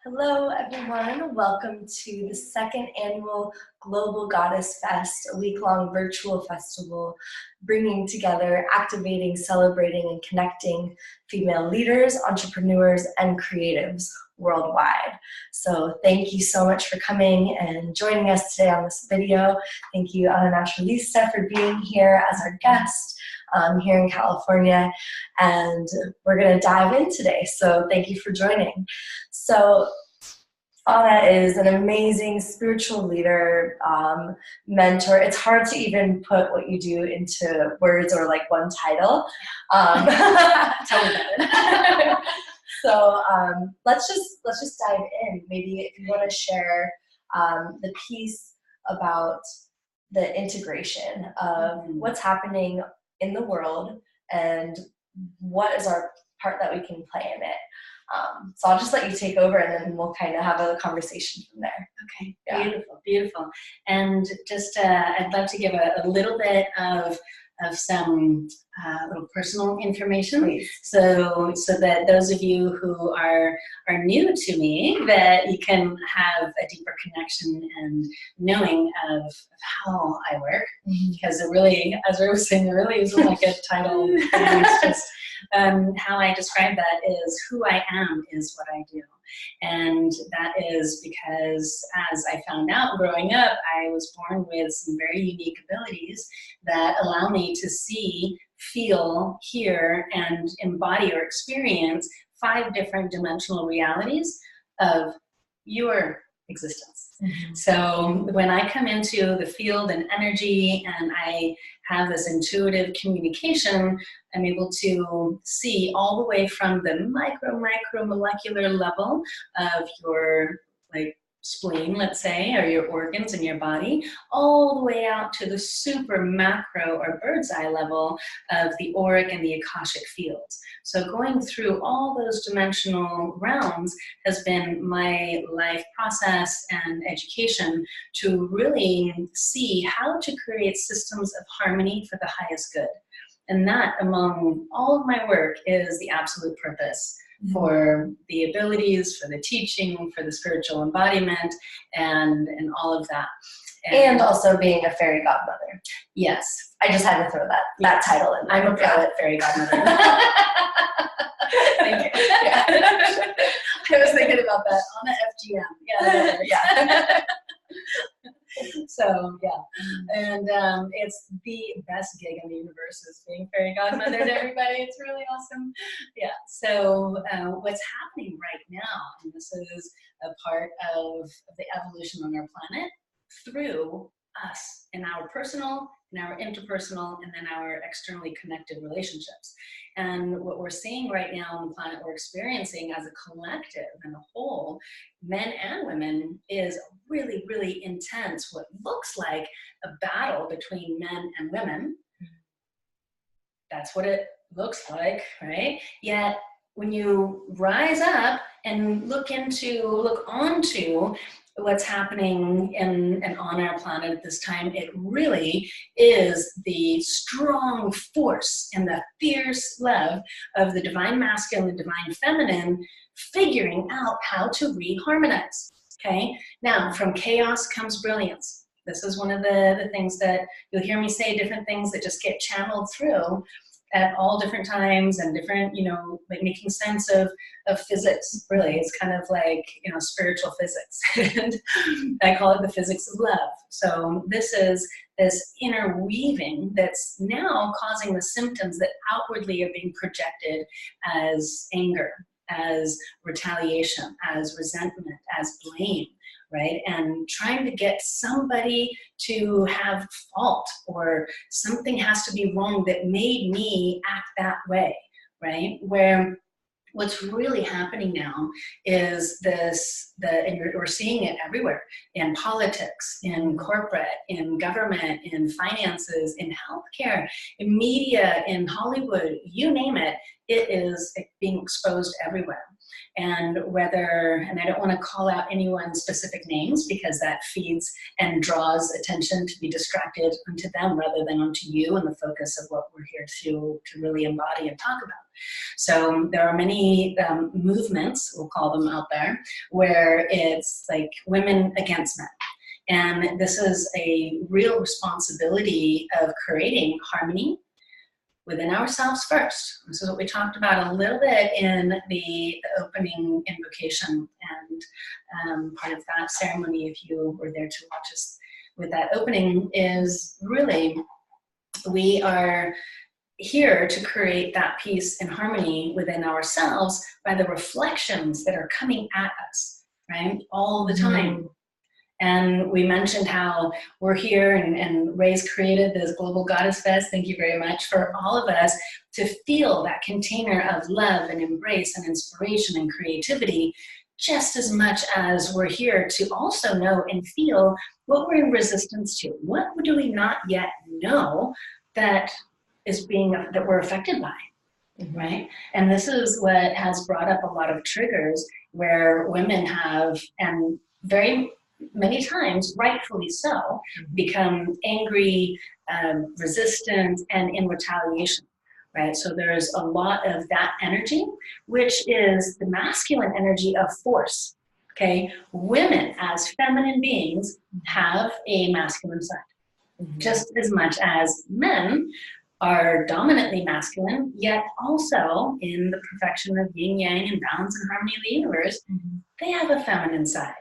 Hello, everyone. Welcome to the second annual Global Goddess Fest, a week-long virtual festival bringing together, activating, celebrating, and connecting female leaders, entrepreneurs, and creatives worldwide. So thank you so much for coming and joining us today on this video. Thank you, Naturalista, for being here as our guest here in California. And we're going to dive in today. So thank you for joining. So Anna is an amazing spiritual leader, mentor. It's hard to even put what you do into words or like one title. Tell me about it. So let's just dive in. Maybe if you want to share the piece about the integration of what's happening in the world and what is our part that we can play in it. So I'll just let you take over and then we'll kind of have a conversation from there. Okay, yeah. Beautiful, beautiful. And just I'd love to give a little bit of some little personal information. Please. So that those of you who are new to me, that you can have a deeper connection and knowing of how I work, because it really, as I was saying, it really isn't like a title. It's just how I describe that is who I am is what I do. And that is because, as I found out growing up, I was born with some very unique abilities that allow me to see, feel, hear, and embody or experience 5 different dimensional realities of your existence. So when I come into the field and energy and I have this intuitive communication, I'm able to see all the way from the micro molecular level of your spleen, let's say, or your organs in your body, all the way out to the super macro or bird's eye level of the auric and the akashic fields. So going through all those dimensional realms has been my life process and education to really see how to create systems of harmony for the highest good. And that, among all of my work, is the absolute purpose for the abilities, for the teaching, for the spiritual embodiment, and all of that. And also being a fairy godmother. Yes. I just had to throw that title in there. I'm a poet fairy godmother. Thank you. Yeah. I was thinking about that on the FGM. Yeah. So, yeah. And it's the best gig in the universe is being fairy godmother to everybody. It's really awesome. Yeah. So what's happening right now, and this is a part of the evolution on our planet through us in our personal, in our interpersonal, and then our externally connected relationships. And what we're seeing right now on the planet, we're experiencing as a collective and a whole, men and women, is really, really intense, what looks like a battle between men and women. That's what it looks like, right? Yet when you rise up and look onto what's happening in and on our planet at this time, it really is the strong force and the fierce love of the divine masculine and the divine feminine figuring out how to reharmonize. Okay, now from chaos comes brilliance. This is one of the things that you'll hear me say, different things that just get channeled through at all different times and different, like making sense of physics, really. It's kind of like, spiritual physics. And I call it the physics of love. So this is this interweaving that's now causing the symptoms that outwardly are being projected as anger, as retaliation, as resentment, as blame. Right? And trying to get somebody to have fault or something has to be wrong that made me act that way, right? Where what's really happening now is and we're seeing it everywhere, in politics, in corporate, in government, in finances, in healthcare, in media, in Hollywood, you name it, it is being exposed everywhere. and whether, and I don't want to call out anyone's specific names because that feeds and draws attention to be distracted onto them rather than onto you and the focus of what we're here to really embody and talk about. So there are many movements, we'll call them out there, where it's like women against men. And this is a real responsibility of creating harmony within ourselves first. This is what we talked about a little bit in the opening invocation, and part of that ceremony, if you were there to watch us with that opening, is really we are here to create that peace and harmony within ourselves by the reflections that are coming at us, right, all the time. And we mentioned how we're here, and Rae's created this Global Goddess Fest. Thank you very much for all of us to feel that container of love and embrace and inspiration and creativity, just as much as we're here to also know and feel what we're in resistance to. What do we not yet know that that we're affected by, right? And this is what has brought up a lot of triggers where women have, and very many times, rightfully so, become angry, resistant, and in retaliation, right? So there's a lot of that energy, which is the masculine energy of force, okay? Women, as feminine beings, have a masculine side, just as much as men are dominantly masculine, yet also in the perfection of yin yang and balance and harmony of the universe, they have a feminine side.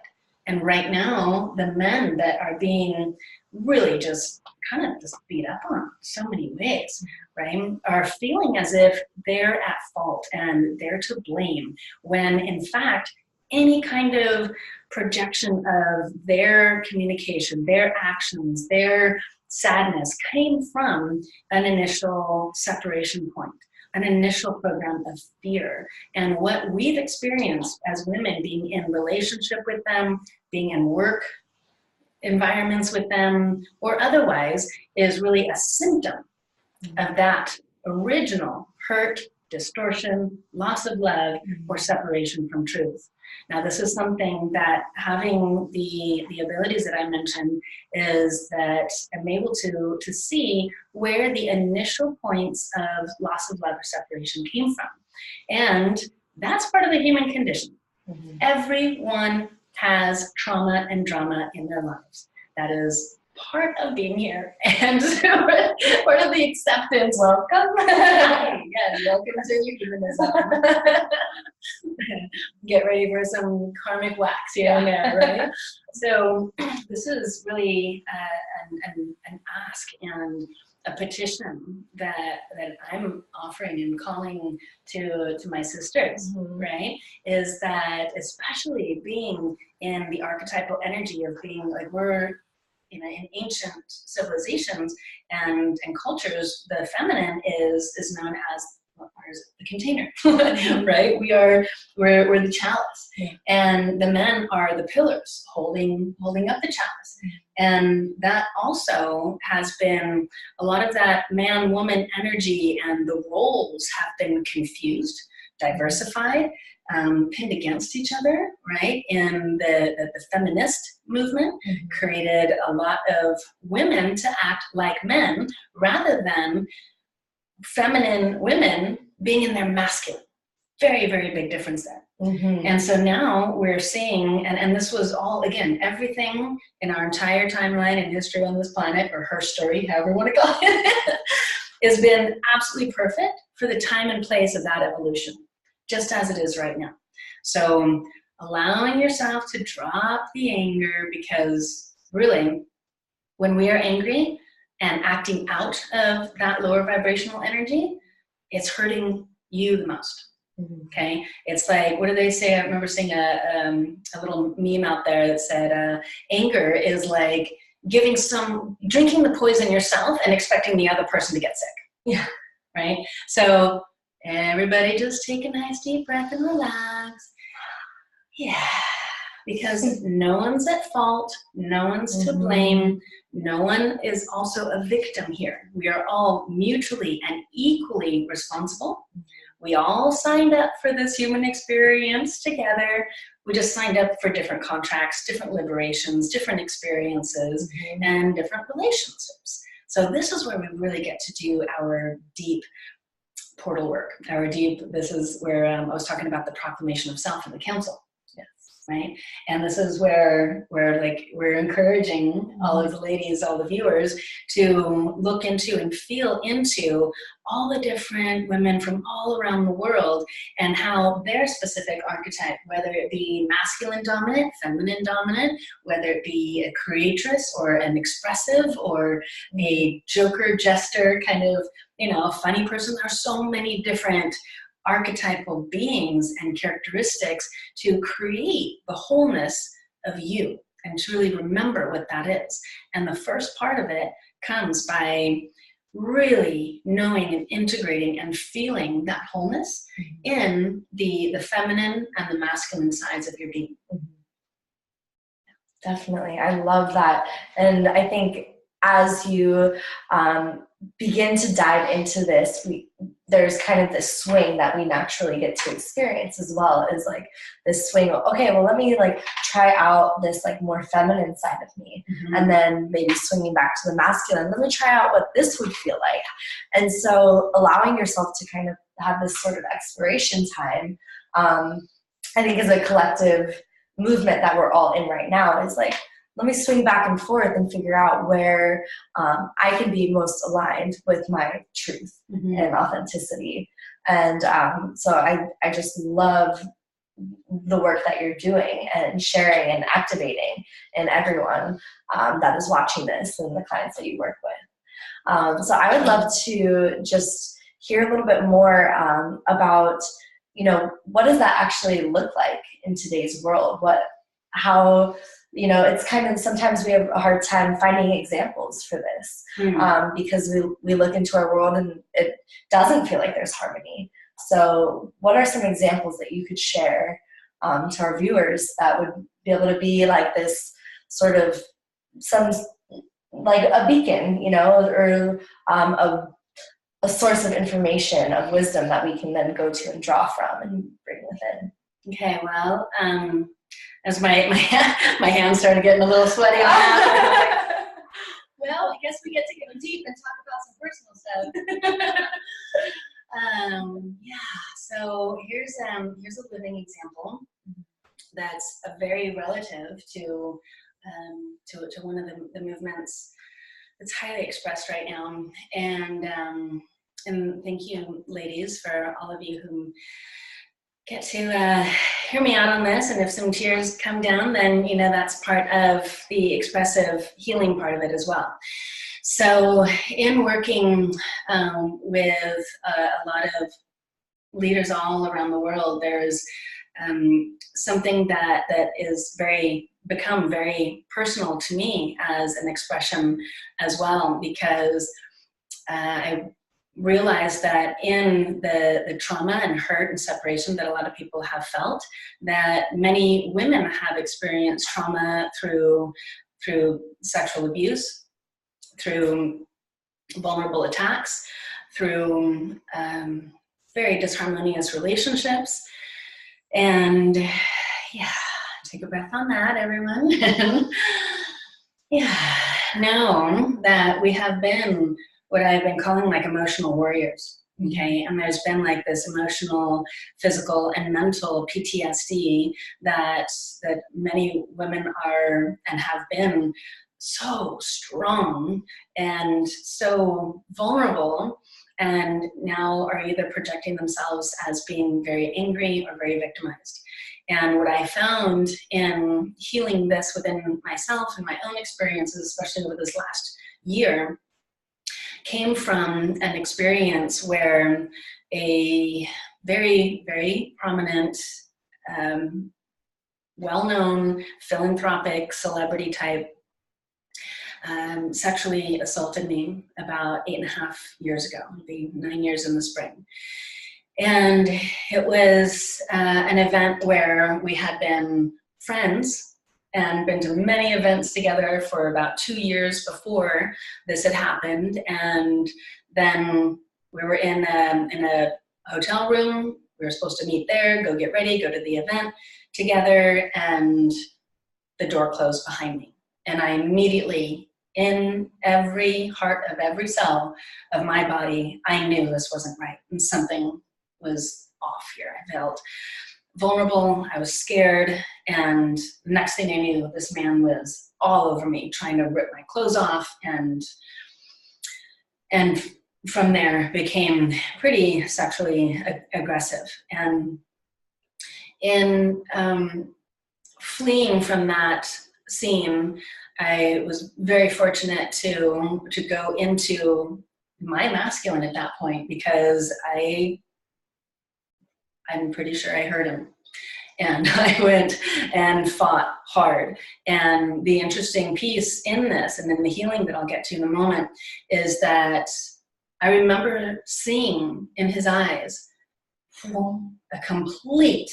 And right now, the men that are being really just kind of just beat up on so many ways, right, are feeling as if they're at fault and they're to blame, when in fact, any kind of projection of their communication, their actions, their sadness came from an initial separation point, an initial program of fear. And what we've experienced as women, being in relationship with them, being in work environments with them, or otherwise, is really a symptom of that original hurt, distortion, loss of love, or separation from truth. Now, this is something that having the abilities that I mentioned is that I'm able to see where the initial points of loss of love or separation came from. And that's part of the human condition. Everyone has trauma and drama in their lives. That is part of being here, and part of the acceptance. Welcome. Yes, welcome to your humanism. Get ready for some karmic wax here and there, right? So this is really an ask and a petition that I'm offering and calling to my sisters, right? Is that, especially being in the archetypal energy of being like, we're in ancient civilizations and cultures, the feminine is known as the container, right? We're the chalice, and the men are the pillars holding up the chalice. And that also has been a lot of that man-woman energy, and the roles have been confused, diversified, pinned against each other, right? And the feminist movement created a lot of women to act like men rather than feminine women being in their masculine. Very, very big difference there. And so now we're seeing, and this was all, again, everything in our entire timeline and history on this planet, or her story, however you want to call it, has been absolutely perfect for the time and place of that evolution, just as it is right now. So allowing yourself to drop the anger, because really, when we are angry and acting out of that lower vibrational energy, it's hurting you the most. Okay, it's like, what do they say? I remember seeing a little meme out there that said, anger is like drinking the poison yourself and expecting the other person to get sick. Yeah. Right? So everybody just take a nice deep breath and relax. Yeah. Because no one's at fault. No one's to blame. No one is also a victim here. We are all mutually and equally responsible, we all signed up for this human experience together. We just signed up for different contracts, different liberations, different experiences, and different relationships. So this is where we really get to do our deep portal work. This is where I was talking about the proclamation of self in the council. Right? And this is where we're encouraging all of the ladies, all the viewers, to look into and feel into all the different women from all around the world and how their specific archetype, whether it be masculine dominant, feminine dominant, whether it be a creatress or an expressive or a joker, jester, kind of, funny person. There are so many different archetypal beings and characteristics to create the wholeness of you and to really remember what that is. And the first part of it comes by really knowing and integrating and feeling that wholeness in the feminine and the masculine sides of your being. Definitely. I love that. And I think as you begin to dive into this, there's kind of this swing that we naturally get to experience as well, is like this swing of, okay, well, let me like try out this like more feminine side of me, and then maybe swinging back to the masculine. Let me try out what this would feel like. And so allowing yourself to kind of have this sort of exploration time, I think is a collective movement that we're all in right now, is like, let me swing back and forth and figure out where I can be most aligned with my truth and authenticity. And so I just love the work that you're doing and sharing and activating in everyone that is watching this and the clients that you work with. So I would love to just hear a little bit more about, what does that actually look like in today's world? How it's kind of, sometimes we have a hard time finding examples for this because we look into our world and it doesn't feel like there's harmony. So what are some examples that you could share to our viewers that would be able to be like this sort of like a beacon, or a source of information, of wisdom that we can then go to and draw from and bring within? Okay, well, as my hands started getting a little sweaty on that. Well, I guess we get to go deep and talk about some personal stuff. So here's a living example that's a very relative to one of the movements that's highly expressed right now. And thank you, ladies, for all of you who get to hear me out on this. And if some tears come down, then that's part of the expressive healing part of it as well. So in working with a lot of leaders all around the world, there's something that is become very personal to me as an expression as well, because I realized that in the trauma and hurt and separation that a lot of people have felt, that many women have experienced trauma through sexual abuse, through vulnerable attacks, through very disharmonious relationships. And take a breath on that, everyone. Know that we have been what I've been calling like emotional warriors, okay? And there's been like this emotional, physical, and mental PTSD that many women are and have been so strong and so vulnerable, and now are either projecting themselves as being very angry or very victimized. And what I found in healing this within myself and my own experiences, especially over this last year, came from an experience where a very, very prominent, well-known philanthropic celebrity type sexually assaulted me about 8.5 years ago. It'll be 9 years in the spring. And it was an event where we had been friends and been to many events together for about 2 years before this had happened. And then we were in a hotel room. We were supposed to meet there, go get ready, go to the event together, and the door closed behind me. And I immediately, in every heart of every cell of my body, I knew this wasn't right and something was off here. I felt vulnerable, I was scared, and the next thing I knew, this man was all over me, trying to rip my clothes off, and from there became pretty sexually aggressive. And in fleeing from that scene, I was very fortunate to go into my masculine at that point, because I'm pretty sure I hurt him. And I went and fought hard. And the interesting piece in this, and then the healing that I'll get to in a moment, is that I remember seeing in his eyes a complete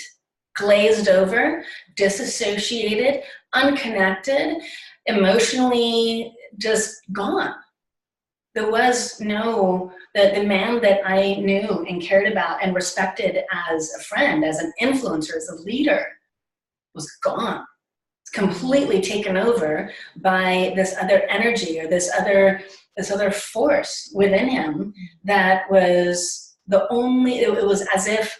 glazed over, disassociated, unconnected, emotionally just gone. There was no, the man that I knew and cared about and respected as a friend, as an influencer, as a leader, was gone. It's completely taken over by this other energy, or this other force within him that was the only, it was as if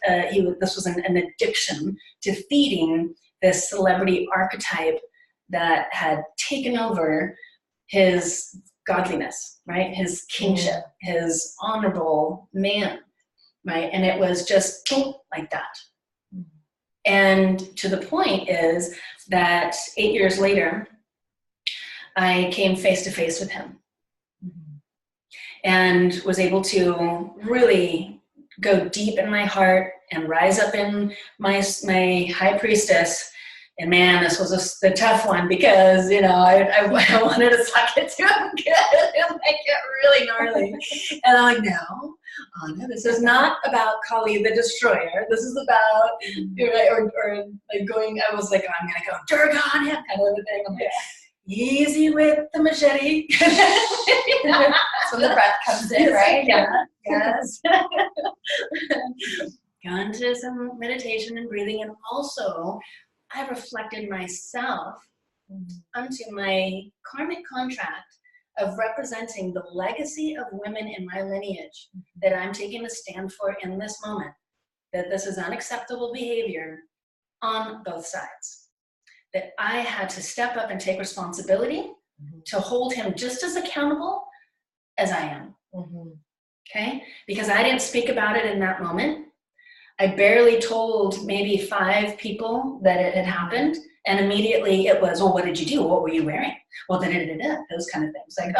this was an addiction to feeding this celebrity archetype that had taken over his godliness, right? His kingship, his honorable man, right? And it was just like that. And to the point is that 8 years later, I came face to face with him and was able to really go deep in my heart and rise up in my high priestess. And man, this was a tough one, because, you know, I wanted to suck it to him good and make it really gnarly. And I'm like, no, Anna, this is not about Kali the Destroyer. This is about, or like going, I was like, I'm going to go Durga on him, kind of a thing. I'm like, easy with the machete. That's when the breath comes in, right? Yeah, yes. Gone into some meditation and breathing, and also I reflected myself unto my karmic contract of representing the legacy of women in my lineage that I'm taking a stand for in this moment, that this is unacceptable behavior on both sides, that I had to step up and take responsibility to hold him just as accountable as I am. Okay? Because I didn't speak about it in that moment. I barely told maybe 5 people that it had happened, and immediately it was, well, what did you do? What were you wearing? Well, those kind of things. Like,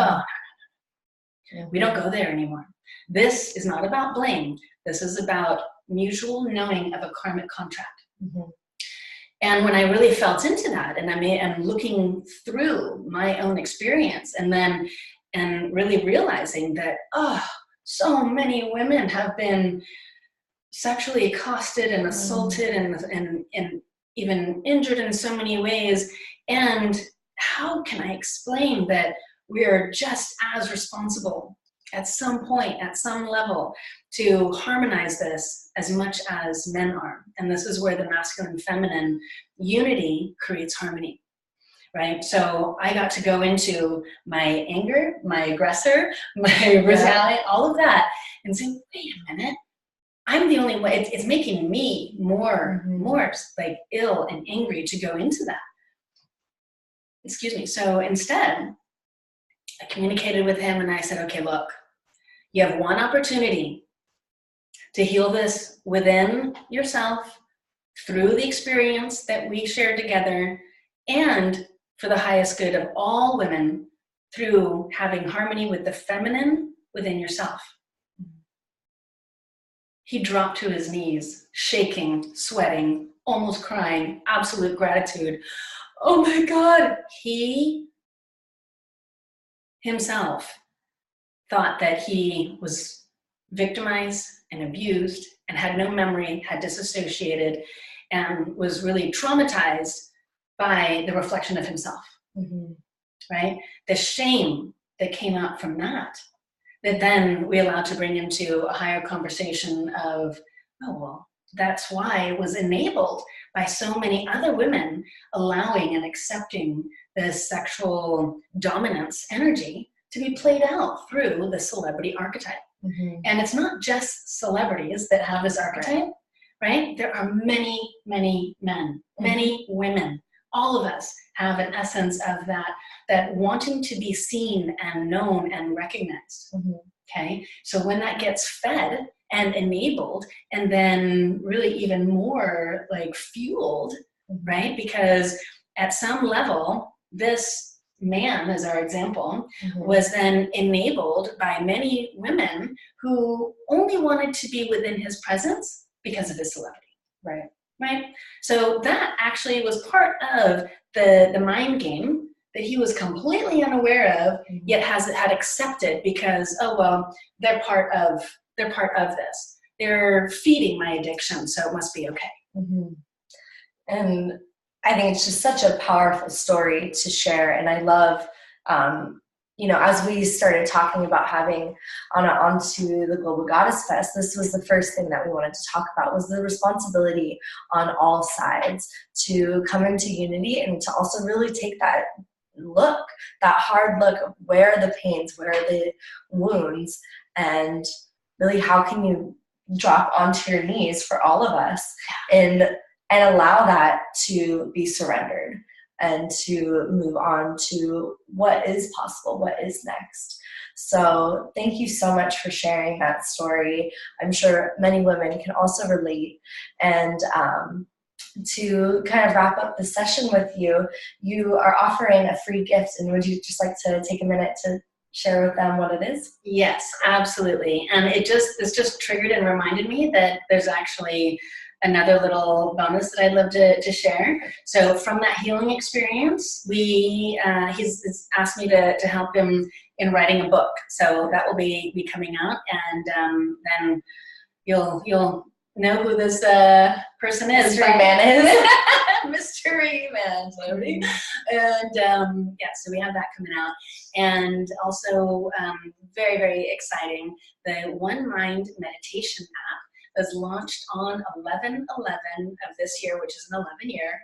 we don't go there anymore. This is not about blame. This is about mutual knowing of a karmic contract. And when I really felt into that, and I'm looking through my own experience, and really realizing that, so many women have been sexually accosted and assaulted and even injured in so many ways. And how can I explain that we are just as responsible at some point, at some level, to harmonize this as much as men are? And this is where the masculine feminine unity creates harmony, right? So I got to go into my anger, my aggressor, my retaliate, all of that, and say, wait a minute, I'm the only way. It's making me more like ill and angry to go into that. Excuse me. So instead, I communicated with him and I said, okay, look, you have one opportunity to heal this within yourself through the experience that we shared together, and for the highest good of all women through having harmony with the feminine within yourself. He dropped to his knees, shaking, sweating, almost crying, absolute gratitude. Oh my God. He himself thought that he was victimized and abused and had no memory, had disassociated, and was really traumatized by the reflection of himself, right? The shame that came out from that that then we allow to bring into a higher conversation of, oh, well, that's why it was enabled by so many other women allowing and accepting this sexual dominance energy to be played out through the celebrity archetype. And it's not just celebrities that have this archetype, right? There are many, many men, many women. All of us have an essence of that wanting to be seen and known and recognized. Okay, so when that gets fed and enabled, and then really even more like fueled, right? Because at some level, this man, as our example, was then enabled by many women who only wanted to be within his presence because of his celebrity. Right? So that actually was part of the mind game that he was completely unaware of, yet had accepted because, oh well, they're part of this. They're feeding my addiction, so it must be okay. And I think it's just such a powerful story to share. And I love, as we started talking about having Anna onto the Global Goddess Fest, this was the first thing that we wanted to talk about, was the responsibility on all sides to come into unity and to also really take that look, that hard look of where are the pains, where are the wounds, and really how can you drop onto your knees for all of us and allow that to be surrendered and to move on to what is possible, what is next. So thank you so much for sharing that story. I'm sure many women can also relate. And to kind of wrap up the session with you, you are offering a free gift, and would you just like to take a minute to share with them what it is? Yes, absolutely. And this just triggered and reminded me that there's actually another little bonus that I'd love to share. So from that healing experience, he's asked me to help him in writing a book. So that will be coming out, and then you'll know who this person is. Mystery man is. Mystery man, celebrity. And so we have that coming out. And also, very, very exciting, the One Mind meditation app was launched on 11/11 of this year, which is an 11 year.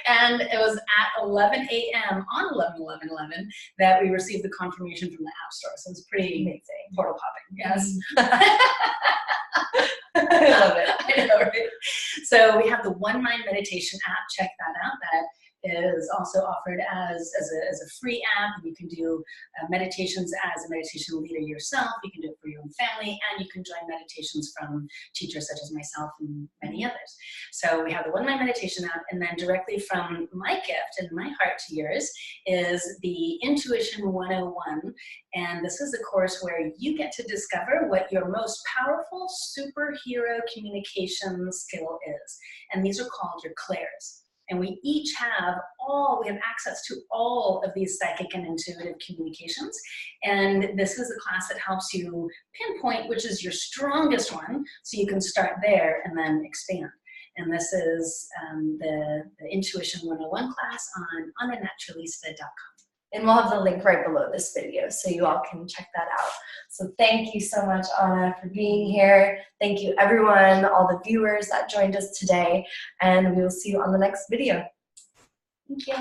And it was at 11 a.m. on 11/11/11 that we received the confirmation from the App Store. So it's pretty amazing. Portal popping, yes. I love it. I know, right? So we have the One Mind meditation app. Check that out. That is also offered as a free app. You can do meditations as a meditation leader yourself. You can do it for your own family, and you can join meditations from teachers such as myself and many others. So we have the One Mind meditation app, and then directly from my gift and my heart to yours is the Intuition 101. And this is a course where you get to discover what your most powerful superhero communication skill is. And these are called your clairs. And we each have access to all of these psychic and intuitive communications. And this is a class that helps you pinpoint which is your strongest one, so you can start there and then expand. And this is the Intuition 101 class on naturalista.com. And we'll have the link right below this video so you all can check that out. So thank you so much, Anna, for being here. Thank you, everyone, all the viewers that joined us today, and we will see you on the next video. Thank you.